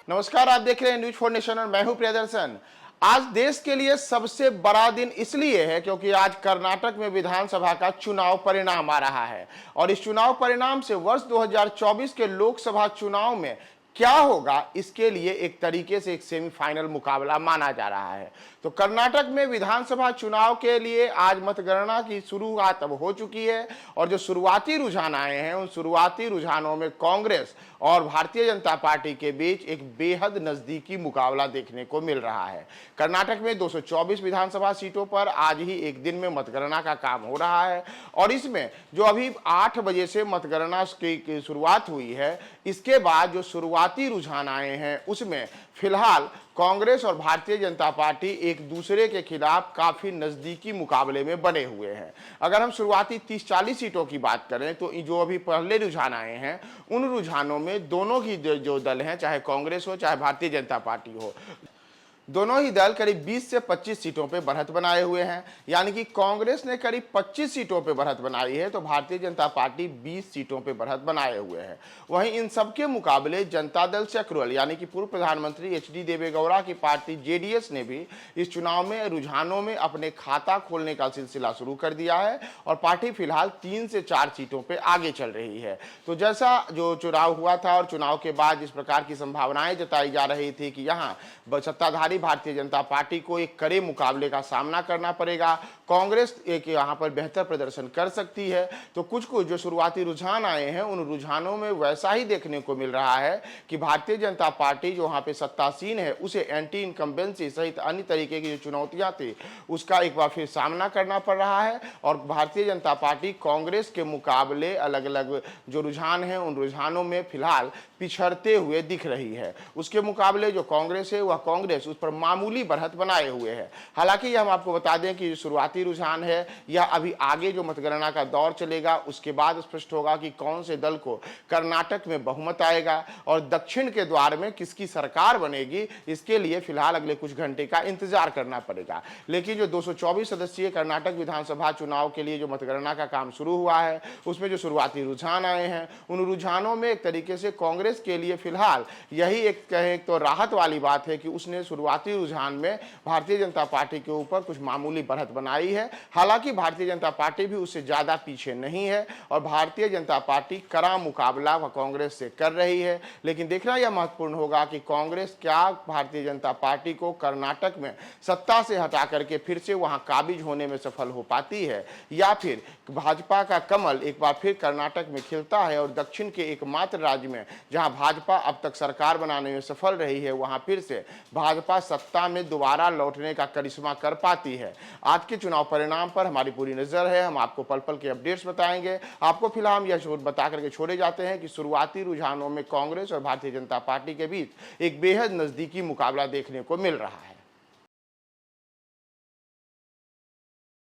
नमस्कार, आप देख रहे हैं न्यूज 4 नेशन और मैं हूं प्रियदर्शन। आज देश के लिए सबसे बड़ा दिन इसलिए है क्योंकि आज कर्नाटक में विधानसभा का चुनाव परिणाम आ रहा है और इस चुनाव परिणाम से वर्ष 2024 के लोकसभा चुनाव में क्या होगा इसके लिए एक तरीके से एक सेमीफाइनल मुकाबला माना जा रहा है। तो कर्नाटक में विधानसभा चुनाव के लिए आज मतगणना की शुरुआत अब हो चुकी है और जो शुरुआती रुझान आए हैं उन शुरुआती रुझानों में कांग्रेस और भारतीय जनता पार्टी के बीच एक बेहद नजदीकी मुकाबला देखने को मिल रहा है। कर्नाटक में 224 विधानसभा सीटों पर आज ही एक दिन में मतगणना का काम हो रहा है और इसमें जो अभी 8 बजे से मतगणना की शुरुआत हुई है, इसके बाद जो शुरुआती रुझान आए हैं उसमें फिलहाल कांग्रेस और भारतीय जनता पार्टी एक दूसरे के खिलाफ काफी नजदीकी मुकाबले में बने हुए हैं। अगर हम शुरुआती 30-40 सीटों की बात करें तो जो अभी पहले रुझान आए हैं उन रुझानों में दोनों की जो दल हैं, चाहे कांग्रेस हो चाहे भारतीय जनता पार्टी हो, दोनों ही दल करीब 20 से 25 सीटों पे बढ़त बनाए हुए हैं। यानी कि कांग्रेस ने करीब 25 सीटों पे बढ़त बनाई है तो भारतीय जनता पार्टी 20 सीटों पे बढ़त बनाए हुए हैं। वहीं इन सबके मुकाबले जनता दल सेक्युलर यानी कि पूर्व प्रधानमंत्री एचडी देवेगौड़ा की पार्टी जेडीएस ने भी इस चुनाव में रुझानों में अपने खाता खोलने का सिलसिला शुरू कर दिया है और पार्टी फिलहाल 3 से 4 सीटों पर आगे चल रही है। तो जैसा जो चुनाव हुआ था और चुनाव के बाद जिस प्रकार की संभावनाएं जताई जा रही थी कि यहाँ सत्ताधारी भारतीय जनता पार्टी को एक कड़े मुकाबले का सामना करना पड़ेगा, कांग्रेस एक यहाँ पर बेहतर प्रदर्शन कर सकती है, तो कुछ जो शुरुआती रुझान आए हैं उन रुझानों में वैसा ही देखने को मिल रहा है कि भारतीय जनता पार्टी जो वहाँ पे सत्तासीन है उसे एंटी इनकम्बेंसी सहित अन्य तरीके की जो चुनौतियां थी उसका एक बार फिर सामना करना पड़ रहा है और भारतीय जनता पार्टी कांग्रेस के मुकाबले अलग अलग जो रुझान है उन रुझानों में फिलहाल पिछड़ते हुए दिख रही है। उसके मुकाबले जो कांग्रेस है वह कांग्रेस उस पर मामूली बढ़त बनाए हुए है। हालांकि हम आपको बता दें कि शुरुआती रुझान है यह अभी आगे जो मतगणना का दौर चलेगा उसके बाद स्पष्ट होगा कि कौन से दल को कर्नाटक में बहुमत आएगा और दक्षिण के द्वार में किसकी सरकार बनेगी, इसके लिए फिलहाल अगले कुछ घंटे का इंतजार करना पड़ेगा। लेकिन जो 224 सदस्यीय कर्नाटक विधानसभा चुनाव के लिए जो मतगणना का काम शुरू हुआ है उसमें जो शुरुआती रुझान आए हैं उन रुझानों में एक तरीके से कांग्रेस के लिए फिलहाल यही एक कहे तो राहत वाली बात है कि उसने शुरुआती रुझान में भारतीय जनता पार्टी के ऊपर कुछ मामूली बढ़त बनाई है। हालांकि भारतीय जनता पार्टी भी उससे ज्यादा पीछे नहीं है और भारतीय जनता पार्टी कड़ा मुकाबला कांग्रेस से कर रही है। लेकिन देखना यह महत्वपूर्ण होगा कि कांग्रेस क्या भारतीय जनता पार्टी को कर्नाटक में सत्ता से हटा करके फिर से वहां काबिज होने में सफल हो पाती है या फिर भाजपा का कमल एक बार फिर कर्नाटक में खिलता है और दक्षिण के एकमात्र राज्य में जहां भाजपा अब तक सरकार बनाने में सफल रही है वहां फिर से भाजपा सत्ता में दोबारा लौटने का करिश्मा कर पाती है। आज के चुनाव परिणाम पर हमारी पूरी नजर है, हम आपको पल पल के अपडेट्स बताएंगे। आपको फिलहाल यह बता करके छोड़े जाते हैं कि शुरुआती रुझानों में कांग्रेस और भारतीय जनता पार्टी के बीच एक बेहद नजदीकी मुकाबला देखने को मिल रहा है।